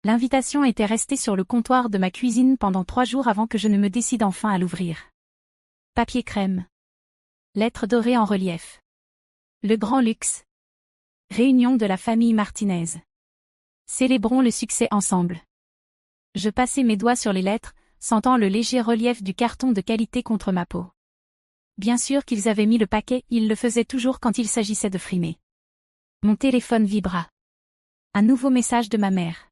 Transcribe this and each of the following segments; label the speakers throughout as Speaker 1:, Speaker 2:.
Speaker 1: L'invitation était restée sur le comptoir de ma cuisine pendant 3 jours avant que je ne me décide enfin à l'ouvrir. Papier crème. Lettres dorées en relief. Le grand luxe. Réunion de la famille Martinez. Célébrons le succès ensemble. Je passai mes doigts sur les lettres, sentant le léger relief du carton de qualité contre ma peau. Bien sûr qu'ils avaient mis le paquet, ils le faisaient toujours quand il s'agissait de frimer. Mon téléphone vibra. Un nouveau message de ma mère.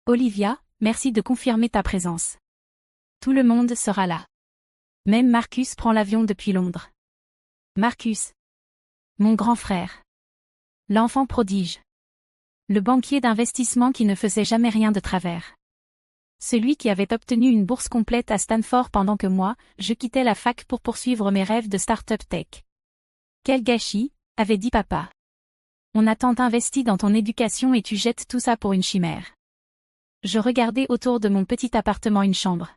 Speaker 1: Olivia, merci de confirmer ta présence. Tout le monde sera là. Même Marcus prend l'avion depuis Londres. Marcus. Mon grand frère. L'enfant prodige. Le banquier d'investissement qui ne faisait jamais rien de travers. Celui qui avait obtenu une bourse complète à Stanford pendant que moi, je quittais la fac pour poursuivre mes rêves de start-up tech. Quel gâchis, avait dit papa. On a tant investi dans ton éducation et tu jettes tout ça pour une chimère. Je regardais autour de mon petit appartement une chambre.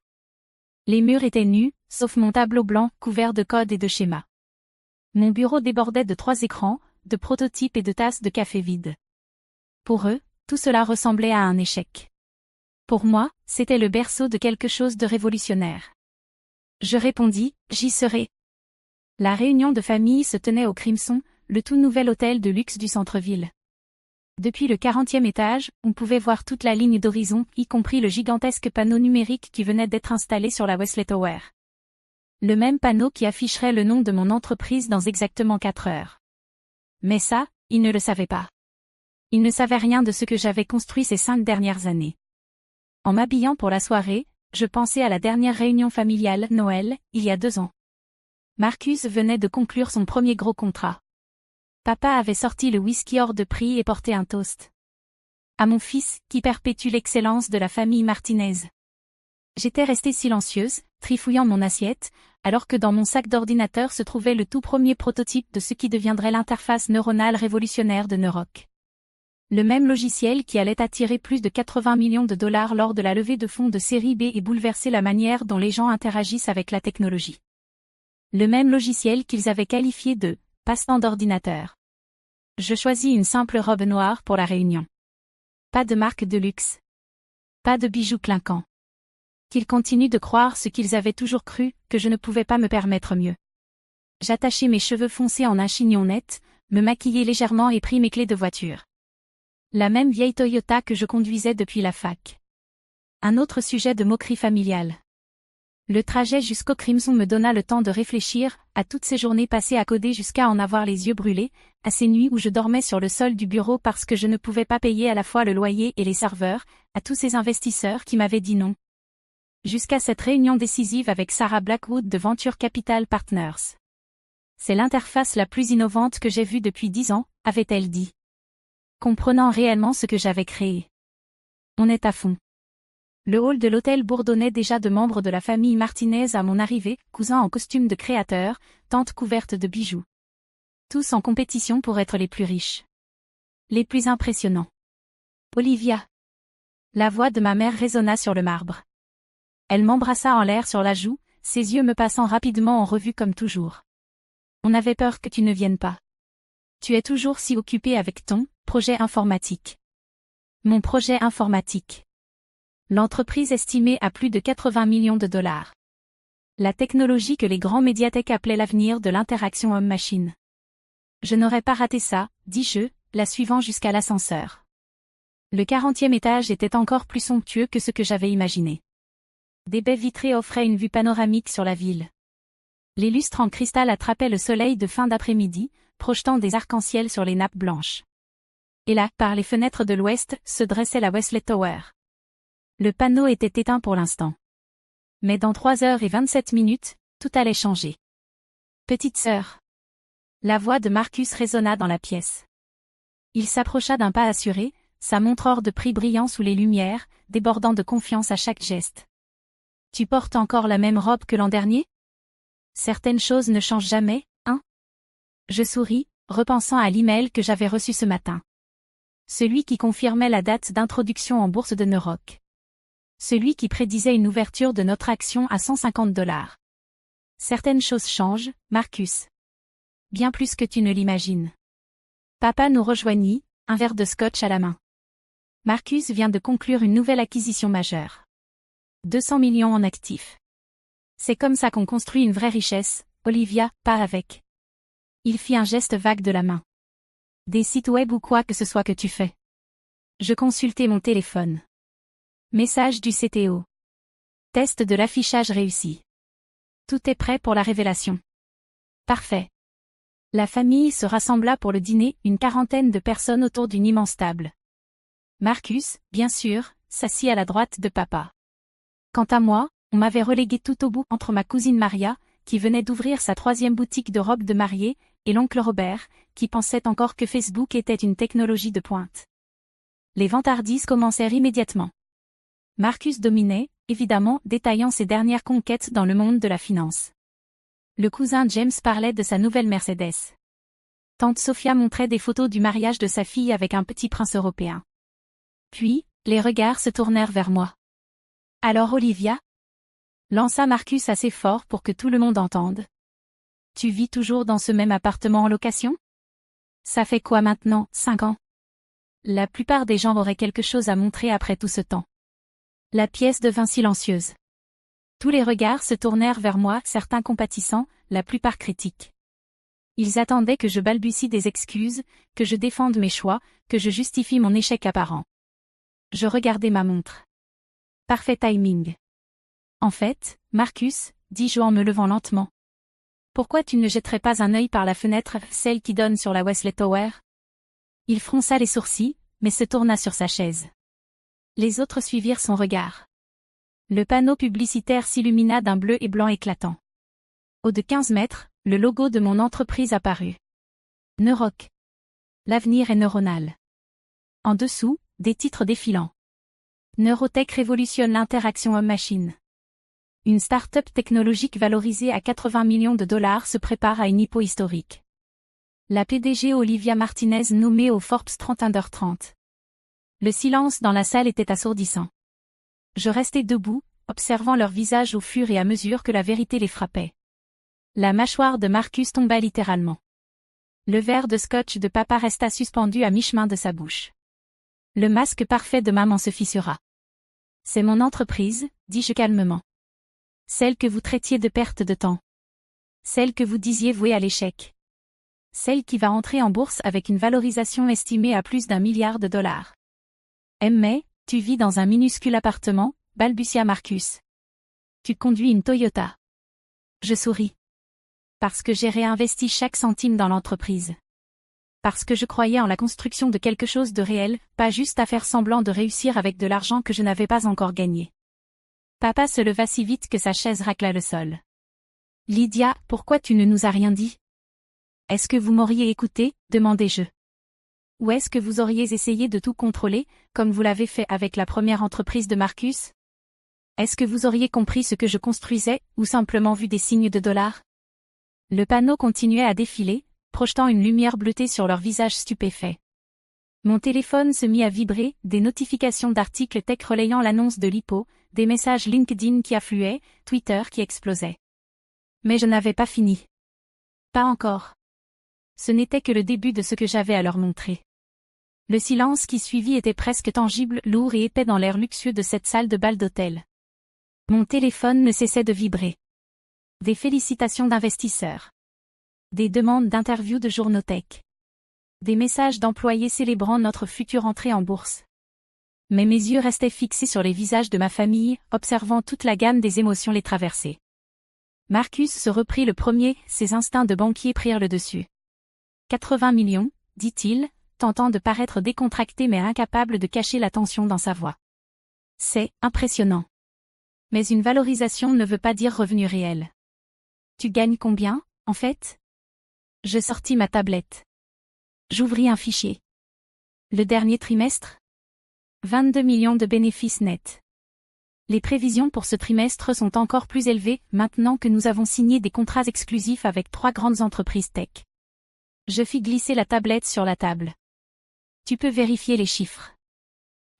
Speaker 1: Les murs étaient nus, sauf mon tableau blanc couvert de codes et de schémas. Mon bureau débordait de 3 écrans, de prototypes et de tasses de café vides. Pour eux, tout cela ressemblait à un échec. Pour moi, c'était le berceau de quelque chose de révolutionnaire. Je répondis, j'y serai. La réunion de famille se tenait au Crimson, le tout nouvel hôtel de luxe du centre-ville. Depuis le 40e étage, on pouvait voir toute la ligne d'horizon, y compris le gigantesque panneau numérique qui venait d'être installé sur la Wesley Tower. Le même panneau qui afficherait le nom de mon entreprise dans exactement 4 heures. Mais ça, ils ne le savaient pas. Ils ne savaient rien de ce que j'avais construit ces 5 dernières années. En m'habillant pour la soirée, je pensais à la dernière réunion familiale, Noël, il y a 2 ans. Marcus venait de conclure son premier gros contrat. Papa avait sorti le whisky hors de prix et porté un toast. À mon fils, qui perpétue l'excellence de la famille Martinez. J'étais restée silencieuse, trifouillant mon assiette, alors que dans mon sac d'ordinateur se trouvait le tout premier prototype de ce qui deviendrait l'interface neuronale révolutionnaire de Neurok. Le même logiciel qui allait attirer plus de 80 millions de dollars lors de la levée de fonds de série B et bouleverser la manière dont les gens interagissent avec la technologie. Le même logiciel qu'ils avaient qualifié de « passe-temps d'ordinateur ». Je choisis une simple robe noire pour la réunion. Pas de marque de luxe. Pas de bijoux clinquants. Qu'ils continuent de croire ce qu'ils avaient toujours cru, que je ne pouvais pas me permettre mieux. J'attachai mes cheveux foncés en un chignon net, me maquillai légèrement et pris mes clés de voiture. La même vieille Toyota que je conduisais depuis la fac. Un autre sujet de moquerie familiale. Le trajet jusqu'au Crimson me donna le temps de réfléchir, à toutes ces journées passées à coder jusqu'à en avoir les yeux brûlés, à ces nuits où je dormais sur le sol du bureau parce que je ne pouvais pas payer à la fois le loyer et les serveurs, à tous ces investisseurs qui m'avaient dit non. Jusqu'à cette réunion décisive avec Sarah Blackwood de Venture Capital Partners. C'est l'interface la plus innovante que j'ai vue depuis 10 ans, avait-elle dit. Comprenant réellement ce que j'avais créé. On est à fond. Le hall de l'hôtel bourdonnait déjà de membres de la famille Martinez à mon arrivée, cousins en costume de créateur, tantes couvertes de bijoux. Tous en compétition pour être les plus riches. Les plus impressionnants. Olivia. La voix de ma mère résonna sur le marbre. Elle m'embrassa en l'air sur la joue, ses yeux me passant rapidement en revue comme toujours. On avait peur que tu ne viennes pas. Tu es toujours si occupée avec ton projet informatique. Mon projet informatique. L'entreprise estimée à plus de 80 millions de dollars. La technologie que les grands médiathèques appelaient l'avenir de l'interaction homme-machine. Je n'aurais pas raté ça, dis-je, la suivant jusqu'à l'ascenseur. Le 40e étage était encore plus somptueux que ce que j'avais imaginé. Des baies vitrées offraient une vue panoramique sur la ville. Les lustres en cristal attrapaient le soleil de fin d'après-midi, projetant des arcs-en-ciel sur les nappes blanches. Et là, par les fenêtres de l'ouest, se dressait la Wesley Tower. Le panneau était éteint pour l'instant. Mais dans 3h27, tout allait changer. Petite sœur. La voix de Marcus résonna dans la pièce. Il s'approcha d'un pas assuré, sa montre hors de prix brillant sous les lumières, débordant de confiance à chaque geste. Tu portes encore la même robe que l'an dernier? Certaines choses ne changent jamais, hein? Je souris, repensant à l'email que j'avais reçu ce matin. Celui qui confirmait la date d'introduction en bourse de Neurok. Celui qui prédisait une ouverture de notre action à 150 $. Certaines choses changent, Marcus. Bien plus que tu ne l'imagines. Papa nous rejoignit, un verre de scotch à la main. Marcus vient de conclure une nouvelle acquisition majeure. 200 millions en actifs. C'est comme ça qu'on construit une vraie richesse, Olivia, pas avec. Il fit un geste vague de la main. Des sites web ou quoi que ce soit que tu fais. Je consultais mon téléphone. Message du CTO. Test de l'affichage réussi. Tout est prêt pour la révélation. Parfait. La famille se rassembla pour le dîner, une quarantaine de personnes autour d'une immense table. Marcus, bien sûr, s'assit à la droite de papa. Quant à moi, on m'avait relégué tout au bout entre ma cousine Maria, qui venait d'ouvrir sa 3e boutique de robes de mariée, et l'oncle Robert, qui pensait encore que Facebook était une technologie de pointe. Les vantardises commencèrent immédiatement. Marcus dominait, évidemment, détaillant ses dernières conquêtes dans le monde de la finance. Le cousin James parlait de sa nouvelle Mercedes. Tante Sophia montrait des photos du mariage de sa fille avec un petit prince européen. Puis, les regards se tournèrent vers moi. Alors Olivia? Lança Marcus assez fort pour que tout le monde entende. Tu vis toujours dans ce même appartement en location? Ça fait quoi maintenant, 5 ans? La plupart des gens auraient quelque chose à montrer après tout ce temps. La pièce devint silencieuse. Tous les regards se tournèrent vers moi, certains compatissants, la plupart critiques. Ils attendaient que je balbutie des excuses, que je défende mes choix, que je justifie mon échec apparent. Je regardai ma montre. Parfait timing. En fait, Marcus, dis-je en me levant lentement. Pourquoi tu ne jetterais pas un œil par la fenêtre, celle qui donne sur la Wesley Tower? Il fronça les sourcils, mais se tourna sur sa chaise. Les autres suivirent son regard. Le panneau publicitaire s'illumina d'un bleu et blanc éclatant. Au de 15 mètres, le logo de mon entreprise apparut. Neuroc. L'avenir est neuronal. En dessous, des titres défilants. Neurotech révolutionne l'interaction homme-machine. Une start-up technologique valorisée à 80 millions de dollars se prépare à une hypo historique. La PDG Olivia Martinez nommée au Forbes 30 Under 30. Le silence dans la salle était assourdissant. Je restais debout, observant leurs visages au fur et à mesure que la vérité les frappait. La mâchoire de Marcus tomba littéralement. Le verre de scotch de papa resta suspendu à mi-chemin de sa bouche. Le masque parfait de maman se fissura. C'est mon entreprise, dis-je calmement. Celle que vous traitiez de perte de temps. Celle que vous disiez vouée à l'échec. Celle qui va entrer en bourse avec une valorisation estimée à plus d'1 milliard de dollars. Mais, tu vis dans un minuscule appartement, balbutia Marcus. Tu conduis une Toyota. Je souris. Parce que j'ai réinvesti chaque centime dans l'entreprise. Parce que je croyais en la construction de quelque chose de réel, pas juste à faire semblant de réussir avec de l'argent que je n'avais pas encore gagné. Papa se leva si vite que sa chaise racla le sol. Lydia, pourquoi tu ne nous as rien dit? Est-ce que vous m'auriez écouté, demandai-je. Ou est-ce que vous auriez essayé de tout contrôler, comme vous l'avez fait avec la première entreprise de Marcus? Est-ce que vous auriez compris ce que je construisais, ou simplement vu des signes de dollars? Le panneau continuait à défiler, projetant une lumière bleutée sur leurs visages stupéfaits. Mon téléphone se mit à vibrer, des notifications d'articles tech relayant l'annonce de l'hypo, des messages LinkedIn qui affluaient, Twitter qui explosait. Mais je n'avais pas fini. Pas encore. Ce n'était que le début de ce que j'avais à leur montrer. Le silence qui suivit était presque tangible, lourd et épais dans l'air luxueux de cette salle de bal d'hôtel. Mon téléphone ne cessait de vibrer. Des félicitations d'investisseurs. Des demandes d'interviews de journaux tech. Des messages d'employés célébrant notre future entrée en bourse. Mais mes yeux restaient fixés sur les visages de ma famille, observant toute la gamme des émotions les traverser. Marcus se reprit le premier, ses instincts de banquier prirent le dessus. 80 millions, dit-il, tentant de paraître décontracté mais incapable de cacher la tension dans sa voix. C'est impressionnant. Mais une valorisation ne veut pas dire revenu réel. Tu gagnes combien, en fait? Je sortis ma tablette. J'ouvris un fichier. Le dernier trimestre? 22 millions de bénéfices nets. Les prévisions pour ce trimestre sont encore plus élevées, maintenant que nous avons signé des contrats exclusifs avec 3 grandes entreprises tech. Je fis glisser la tablette sur la table. Tu peux vérifier les chiffres.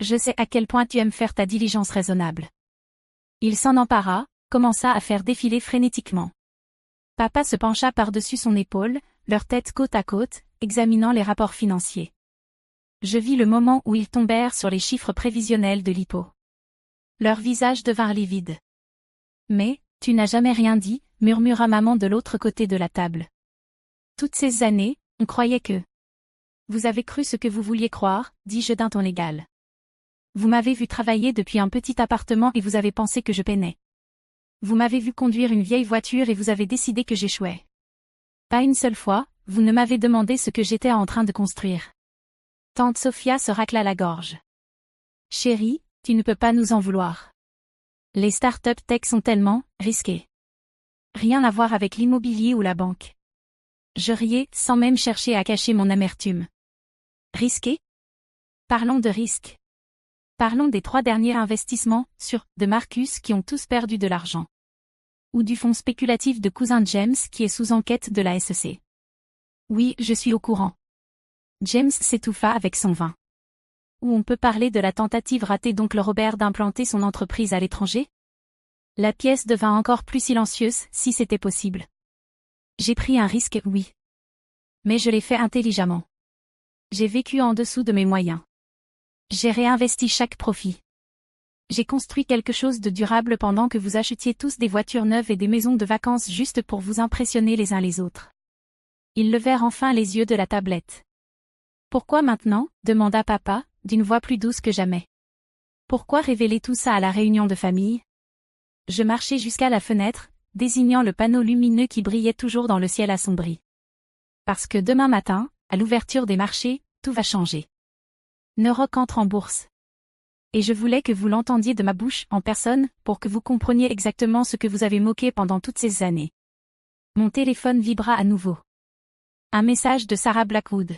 Speaker 1: Je sais à quel point tu aimes faire ta diligence raisonnable. Il s'en empara, commença à faire défiler frénétiquement. Papa se pencha par-dessus son épaule, leurs têtes côte à côte, examinant les rapports financiers. Je vis le moment où ils tombèrent sur les chiffres prévisionnels de l'IPO. Leurs visages devinrent livides. Mais, tu n'as jamais rien dit, murmura maman de l'autre côté de la table. Toutes ces années, on croyait que... Vous avez cru ce que vous vouliez croire, dis-je d'un ton égal. Vous m'avez vu travailler depuis un petit appartement et vous avez pensé que je peinais. Vous m'avez vu conduire une vieille voiture et vous avez décidé que j'échouais. Pas une seule fois, vous ne m'avez demandé ce que j'étais en train de construire. Tante Sophia se racla la gorge. Chérie, tu ne peux pas nous en vouloir. Les start-up tech sont tellement risquées. Rien à voir avec l'immobilier ou la banque. Je riais, sans même chercher à cacher mon amertume. Risqué? Parlons de risques. Parlons des 3 derniers investissements de Marcus qui ont tous perdu de l'argent. Ou du fonds spéculatif de cousin James qui est sous enquête de la SEC. Oui, je suis au courant. James s'étouffa avec son vin. Ou on peut parler de la tentative ratée d'oncle Robert d'implanter son entreprise à l'étranger? La pièce devint encore plus silencieuse, si c'était possible. J'ai pris un risque, oui. Mais je l'ai fait intelligemment. J'ai vécu en dessous de mes moyens. J'ai réinvesti chaque profit. J'ai construit quelque chose de durable pendant que vous achetiez tous des voitures neuves et des maisons de vacances juste pour vous impressionner les uns les autres. Ils levèrent enfin les yeux de la tablette. Pourquoi maintenant? Demanda papa, d'une voix plus douce que jamais. Pourquoi révéler tout ça à la réunion de famille? Je marchai jusqu'à la fenêtre, désignant le panneau lumineux qui brillait toujours dans le ciel assombri. Parce que demain matin, à l'ouverture des marchés, tout va changer. Neuroc entre en bourse. Et je voulais que vous l'entendiez de ma bouche, en personne, pour que vous compreniez exactement ce que vous avez moqué pendant toutes ces années. Mon téléphone vibra à nouveau. Un message de Sarah Blackwood.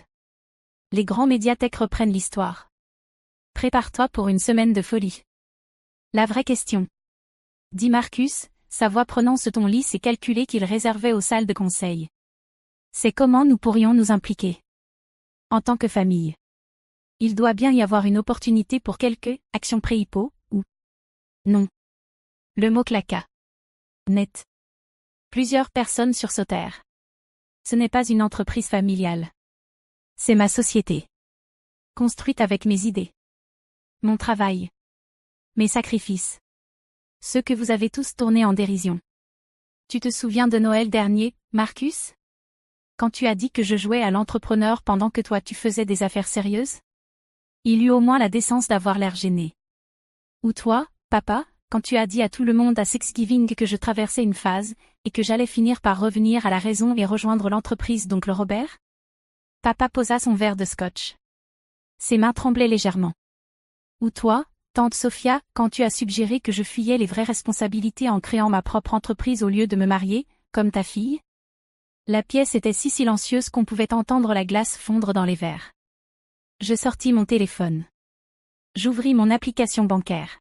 Speaker 1: Les grands médiathèques reprennent l'histoire. Prépare-toi pour une semaine de folie. La vraie question. Dit Marcus, sa voix prenant ce ton lisse et calculé qu'il réservait aux salles de conseil. C'est comment nous pourrions nous impliquer. En tant que famille. Il doit bien y avoir une opportunité pour quelque action pré-hypo, ou... Non. Le mot claqua. Net. Plusieurs personnes sursautèrent. Ce n'est pas une entreprise familiale. C'est ma société. Construite avec mes idées. Mon travail. Mes sacrifices. Ceux que vous avez tous tournés en dérision. Tu te souviens de Noël dernier, Marcus? Quand tu as dit que je jouais à l'entrepreneur pendant que toi tu faisais des affaires sérieuses? Il eut au moins la décence d'avoir l'air gêné. Ou toi, papa, quand tu as dit à tout le monde à Thanksgiving que je traversais une phase, et que j'allais finir par revenir à la raison et rejoindre l'entreprise d'oncle Robert? Papa posa son verre de scotch. Ses mains tremblaient légèrement. Ou toi, tante Sophia, quand tu as suggéré que je fuyais les vraies responsabilités en créant ma propre entreprise au lieu de me marier, comme ta fille? La pièce était si silencieuse qu'on pouvait entendre la glace fondre dans les verres. Je sortis mon téléphone. J'ouvris mon application bancaire.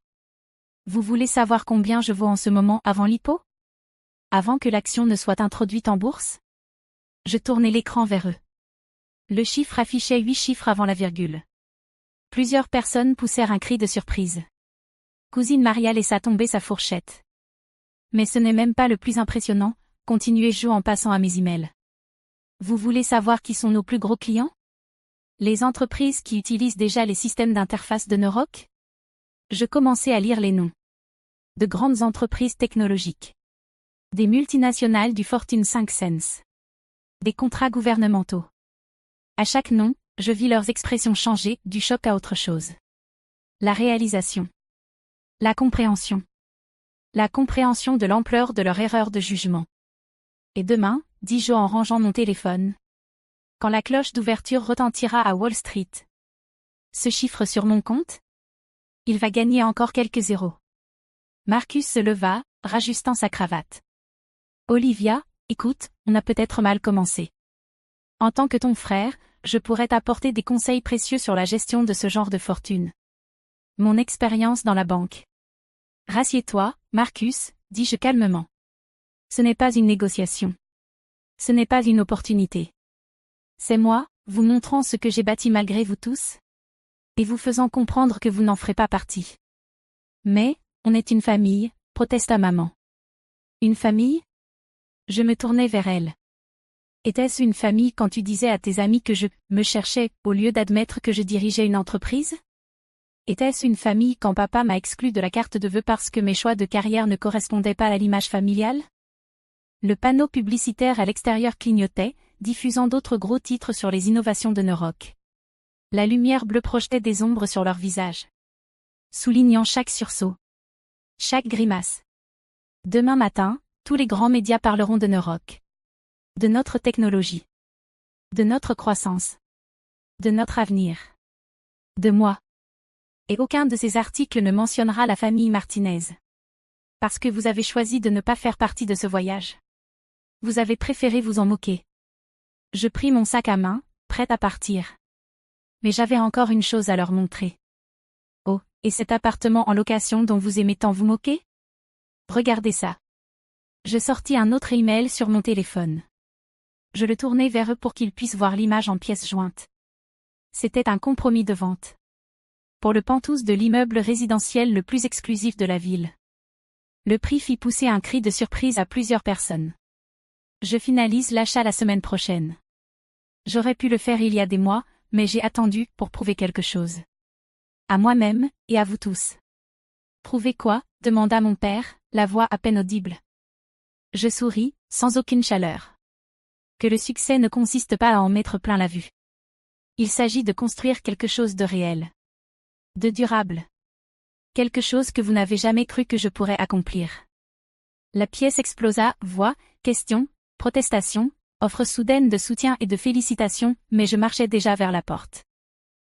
Speaker 1: Vous voulez savoir combien je vaux en ce moment avant l'IPO? Avant que l'action ne soit introduite en bourse? Je tournai l'écran vers eux. Le chiffre affichait 8 chiffres avant la virgule. Plusieurs personnes poussèrent un cri de surprise. Cousine Maria laissa tomber sa fourchette. Mais ce n'est même pas le plus impressionnant, continuai-je en passant à mes emails. Vous voulez savoir qui sont nos plus gros clients? Les entreprises qui utilisent déjà les systèmes d'interface de Neuroc? Je commençais à lire les noms. De grandes entreprises technologiques. Des multinationales du Fortune 500. Des contrats gouvernementaux. À chaque nom, je vis leurs expressions changer, du choc à autre chose. La réalisation. La compréhension. La compréhension de l'ampleur de leur erreur de jugement. Et demain, dis-je en rangeant mon téléphone. Quand la cloche d'ouverture retentira à Wall Street. Ce chiffre sur mon compte? Il va gagner encore quelques zéros. Marcus se leva, rajustant sa cravate. Olivia, écoute, on a peut-être mal commencé. En tant que ton frère, je pourrais t'apporter des conseils précieux sur la gestion de ce genre de fortune. Mon expérience dans la banque. Rassieds-toi, Marcus, dis-je calmement. Ce n'est pas une négociation. Ce n'est pas une opportunité. C'est moi, vous montrant ce que j'ai bâti malgré vous tous. Et vous faisant comprendre que vous n'en ferez pas partie. Mais, on est une famille, protesta maman. Une famille? Je me tournai vers elle. Était-ce une famille quand tu disais à tes amis que je me cherchais, au lieu d'admettre que je dirigeais une entreprise? Était-ce une famille quand papa m'a exclu de la carte de vœux parce que mes choix de carrière ne correspondaient pas à l'image familiale? Le panneau publicitaire à l'extérieur clignotait, diffusant d'autres gros titres sur les innovations de Neuroc. La lumière bleue projetait des ombres sur leurs visages, soulignant chaque sursaut, chaque grimace. Demain matin, tous les grands médias parleront de Neuroc, de notre technologie, de notre croissance, de notre avenir, de moi. Et aucun de ces articles ne mentionnera la famille Martinez. Parce que vous avez choisi de ne pas faire partie de ce voyage. Vous avez préféré vous en moquer. Je pris mon sac à main, prête à partir. Mais j'avais encore une chose à leur montrer. Oh, et cet appartement en location dont vous aimez tant vous moquer? Regardez ça. Je sortis un autre email sur mon téléphone. Je le tournai vers eux pour qu'ils puissent voir l'image en pièces jointes. C'était un compromis de vente. Pour le penthouse de l'immeuble résidentiel le plus exclusif de la ville. Le prix fit pousser un cri de surprise à plusieurs personnes. Je finalise l'achat la semaine prochaine. J'aurais pu le faire il y a des mois, mais j'ai attendu pour prouver quelque chose. À moi-même, et à vous tous. Prouver quoi? Demanda mon père, la voix à peine audible. Je souris, sans aucune chaleur. Que le succès ne consiste pas à en mettre plein la vue. Il s'agit de construire quelque chose de réel. De durable. Quelque chose que vous n'avez jamais cru que je pourrais accomplir. La pièce explosa, voix, questions, protestations, offres soudaines de soutien et de félicitations, mais je marchais déjà vers la porte.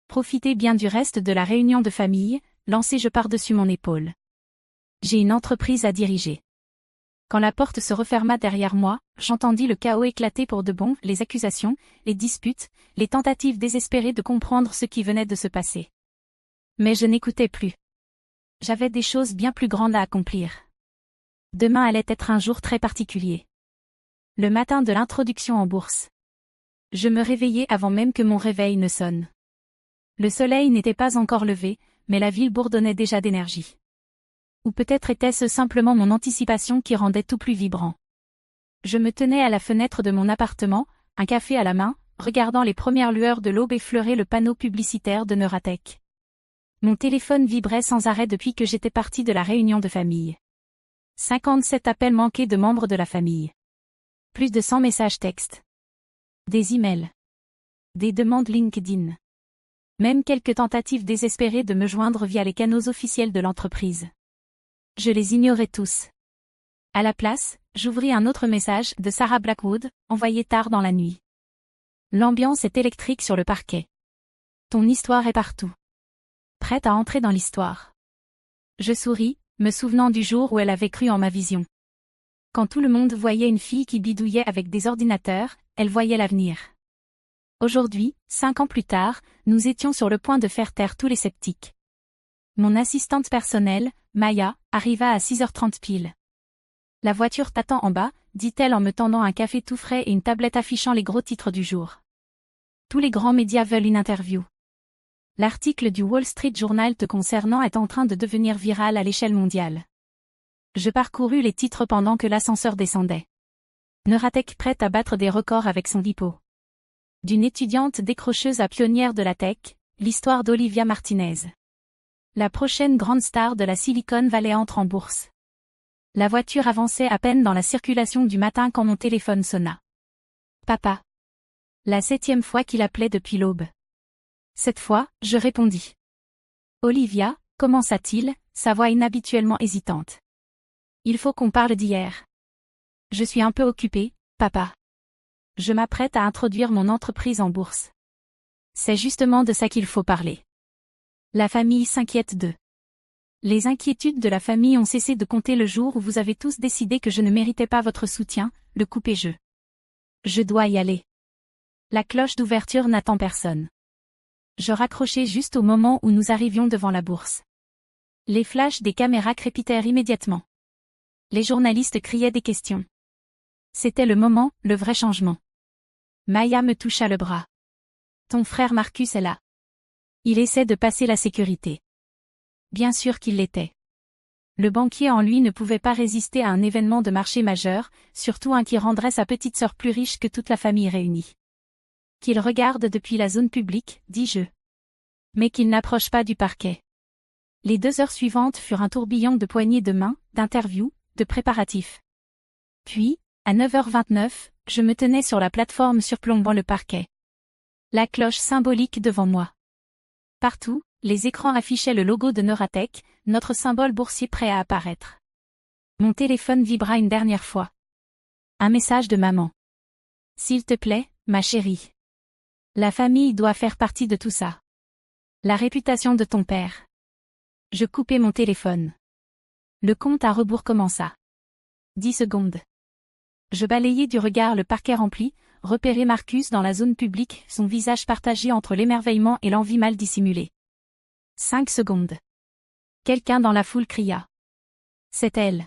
Speaker 1: Profitez bien du reste de la réunion de famille, lançai-je par-dessus mon épaule. J'ai une entreprise à diriger. Quand la porte se referma derrière moi, j'entendis le chaos éclater pour de bon, les accusations, les disputes, les tentatives désespérées de comprendre ce qui venait de se passer. Mais je n'écoutais plus. J'avais des choses bien plus grandes à accomplir. Demain allait être un jour très particulier. Le matin de l'introduction en bourse. Je me réveillai avant même que mon réveil ne sonne. Le soleil n'était pas encore levé, mais la ville bourdonnait déjà d'énergie. Ou peut-être était-ce simplement mon anticipation qui rendait tout plus vibrant. Je me tenais à la fenêtre de mon appartement, un café à la main, regardant les premières lueurs de l'aube effleurer le panneau publicitaire de Neuratech. Mon téléphone vibrait sans arrêt depuis que j'étais partie de la réunion de famille. 57 appels manqués de membres de la famille. Plus de 100 messages textes. Des emails. Des demandes LinkedIn. Même quelques tentatives désespérées de me joindre via les canaux officiels de l'entreprise. Je les ignorais tous. À la place, j'ouvris un autre message de Sarah Blackwood, envoyé tard dans la nuit. L'ambiance est électrique sur le parquet. Ton histoire est partout. Prête à entrer dans l'histoire. Je souris, me souvenant du jour où elle avait cru en ma vision. Quand tout le monde voyait une fille qui bidouillait avec des ordinateurs, elle voyait l'avenir. Aujourd'hui, 5 ans plus tard, nous étions sur le point de faire taire tous les sceptiques. Mon assistante personnelle, Maya, arriva à 6h30 pile. La voiture t'attend en bas, dit-elle en me tendant un café tout frais et une tablette affichant les gros titres du jour. Tous les grands médias veulent une interview. L'article du Wall Street Journal te concernant est en train de devenir viral à l'échelle mondiale. Je parcourus les titres pendant que l'ascenseur descendait. Neuratech prête à battre des records avec son lipo. D'une étudiante décrocheuse à pionnière de la tech, l'histoire d'Olivia Martinez. La prochaine grande star de la Silicon Valley entre en bourse. La voiture avançait à peine dans la circulation du matin quand mon téléphone sonna. Papa. La 7e fois qu'il appelait depuis l'aube. Cette fois, je répondis. Olivia, commença-t-il, sa voix inhabituellement hésitante. Il faut qu'on parle d'hier. Je suis un peu occupé, papa. Je m'apprête à introduire mon entreprise en bourse. C'est justement de ça qu'il faut parler. La famille s'inquiète d'eux. Les inquiétudes de la famille ont cessé de compter le jour où vous avez tous décidé que je ne méritais pas votre soutien, le coupez-je. Je dois y aller. La cloche d'ouverture n'attend personne. Je raccrochai juste au moment où nous arrivions devant la bourse. Les flashs des caméras crépitèrent immédiatement. Les journalistes criaient des questions. C'était le moment, le vrai changement. Maya me toucha le bras. Ton frère Marcus est là. Il essaie de passer la sécurité. Bien sûr qu'il l'était. Le banquier en lui ne pouvait pas résister à un événement de marché majeur, surtout un qui rendrait sa petite sœur plus riche que toute la famille réunie. Qu'il regarde depuis la zone publique, dis-je. Mais qu'il n'approche pas du parquet. Les 2 heures suivantes furent un tourbillon de poignées de main, d'interviews, de préparatifs. Puis, à 9h29, je me tenais sur la plateforme surplombant le parquet. La cloche symbolique devant moi. Partout, les écrans affichaient le logo de Neuratech, notre symbole boursier prêt à apparaître. Mon téléphone vibra une dernière fois. Un message de maman. S'il te plaît, ma chérie. La famille doit faire partie de tout ça. La réputation de ton père. Je coupai mon téléphone. Le compte à rebours commença. 10 secondes. Je balayai du regard le parquet rempli, repérai Marcus dans la zone publique, son visage partagé entre l'émerveillement et l'envie mal dissimulée. 5 secondes. Quelqu'un dans la foule cria. C'est elle.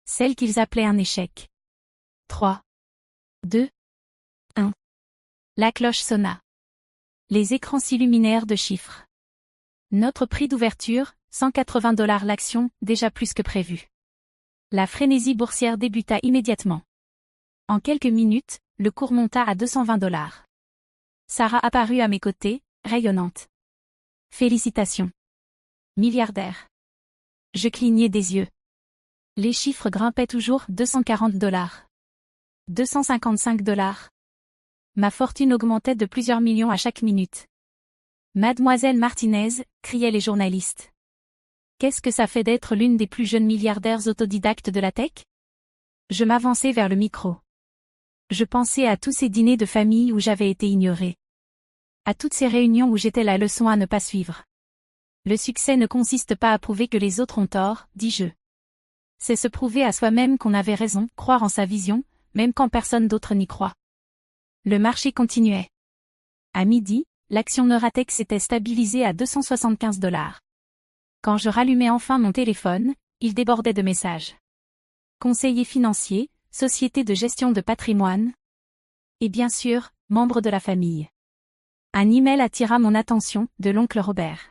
Speaker 1: Celle qu'ils appelaient un échec. 3, 2, 1. La cloche sonna. Les écrans s'illuminèrent de chiffres. Notre prix d'ouverture, $180 l'action, déjà plus que prévu. La frénésie boursière débuta immédiatement. En quelques minutes, le cours monta à $220. Sarah apparut à mes côtés, rayonnante. Félicitations. Milliardaire. Je clignai des yeux. Les chiffres grimpaient toujours, $240. $255. Ma fortune augmentait de plusieurs millions à chaque minute. Mademoiselle Martinez, criaient les journalistes. Qu'est-ce que ça fait d'être l'une des plus jeunes milliardaires autodidactes de la tech? Je m'avançai vers le micro. Je pensais à tous ces dîners de famille où j'avais été ignorée. À toutes ces réunions où j'étais la leçon à ne pas suivre. Le succès ne consiste pas à prouver que les autres ont tort, dis-je. C'est se prouver à soi-même qu'on avait raison, croire en sa vision, même quand personne d'autre n'y croit. Le marché continuait. À midi, l'action Neuratech s'était stabilisée à $275. Quand je rallumais enfin mon téléphone, il débordait de messages. Conseiller financier, société de gestion de patrimoine. Et bien sûr, membre de la famille. Un email attira mon attention, de l'oncle Robert.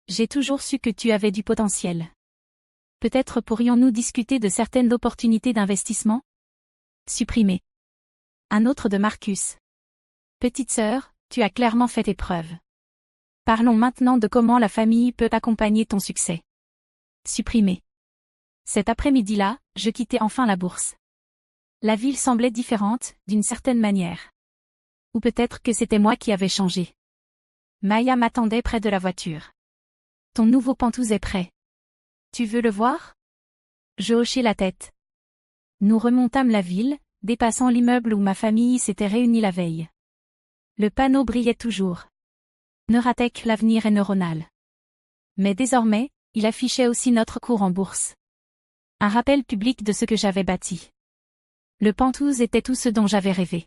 Speaker 1: J'ai toujours su que tu avais du potentiel. Peut-être pourrions-nous discuter de certaines opportunités d'investissement? Supprimé. Un autre de Marcus. Petite sœur, tu as clairement fait tes preuves. Parlons maintenant de comment la famille peut accompagner ton succès. Supprimé. Cet après-midi-là, je quittais enfin la bourse. La ville semblait différente, d'une certaine manière. Ou peut-être que c'était moi qui avais changé. Maya m'attendait près de la voiture. Ton nouveau pantouse est prêt. Tu veux le voir? Je hochai la tête. Nous remontâmes la ville, dépassant l'immeuble où ma famille s'était réunie la veille. Le panneau brillait toujours. Neuratech, l'avenir est neuronal. Mais désormais, il affichait aussi notre cours en bourse. Un rappel public de ce que j'avais bâti. Le Pantouse était tout ce dont j'avais rêvé.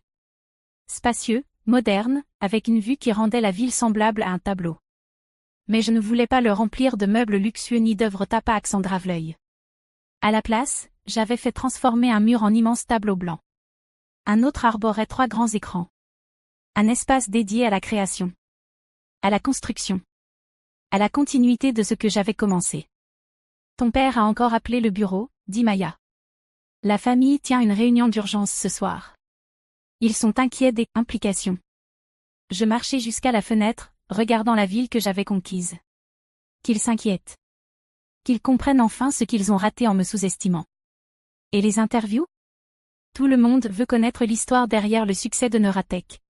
Speaker 1: Spacieux, moderne, avec une vue qui rendait la ville semblable à un tableau. Mais je ne voulais pas le remplir de meubles luxueux ni d'œuvres tapax en drave-l'œil. À la place, j'avais fait transformer un mur en immense tableau blanc. Un autre arborait 3 grands écrans. Un espace dédié à la création. À la construction. À la continuité de ce que j'avais commencé. Ton père a encore appelé le bureau, dit Maya. La famille tient une réunion d'urgence ce soir. Ils sont inquiets des implications. Je marchai jusqu'à la fenêtre, regardant la ville que j'avais conquise. Qu'ils s'inquiètent. Qu'ils comprennent enfin ce qu'ils ont raté en me sous-estimant. Et les interviews? Tout le monde veut connaître l'histoire derrière le succès de Neuratech.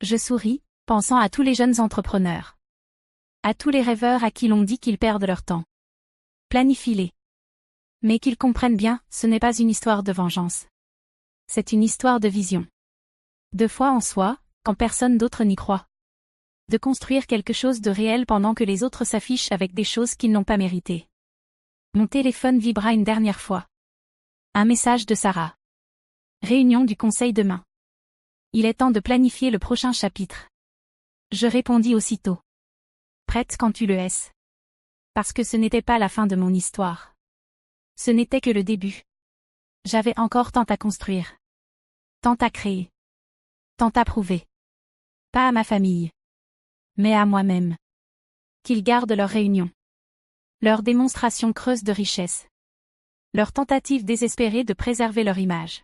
Speaker 1: Je souris, pensant à tous les jeunes entrepreneurs. À tous les rêveurs à qui l'on dit qu'ils perdent leur temps. Planifie-les. Mais qu'ils comprennent bien, ce n'est pas une histoire de vengeance. C'est une histoire de vision. De foi en soi, quand personne d'autre n'y croit. De construire quelque chose de réel pendant que les autres s'affichent avec des choses qu'ils n'ont pas méritées. Mon téléphone vibra une dernière fois. Un message de Sarah. Réunion du conseil demain. Il est temps de planifier le prochain chapitre. Je répondis aussitôt. Prête quand tu le es. Parce que ce n'était pas la fin de mon histoire. Ce n'était que le début. J'avais encore tant à construire. Tant à créer. Tant à prouver. Pas à ma famille. Mais à moi-même. Qu'ils gardent leur réunion. Leur démonstration creuse de richesse. Leur tentative désespérée de préserver leur image.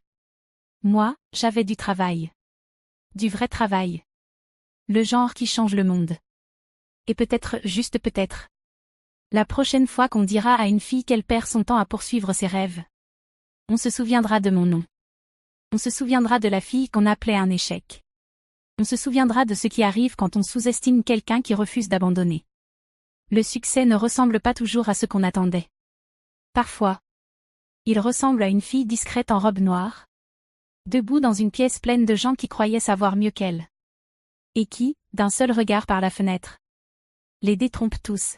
Speaker 1: Moi, j'avais du travail. Du vrai travail. Le genre qui change le monde. Et peut-être, juste peut-être, la prochaine fois qu'on dira à une fille qu'elle perd son temps à poursuivre ses rêves, on se souviendra de mon nom. On se souviendra de la fille qu'on appelait un échec. On se souviendra de ce qui arrive quand on sous-estime quelqu'un qui refuse d'abandonner. Le succès ne ressemble pas toujours à ce qu'on attendait. Parfois, il ressemble à une fille discrète en robe noire, debout dans une pièce pleine de gens qui croyaient savoir mieux qu'elle. Et qui, d'un seul regard par la fenêtre, les détrompent tous.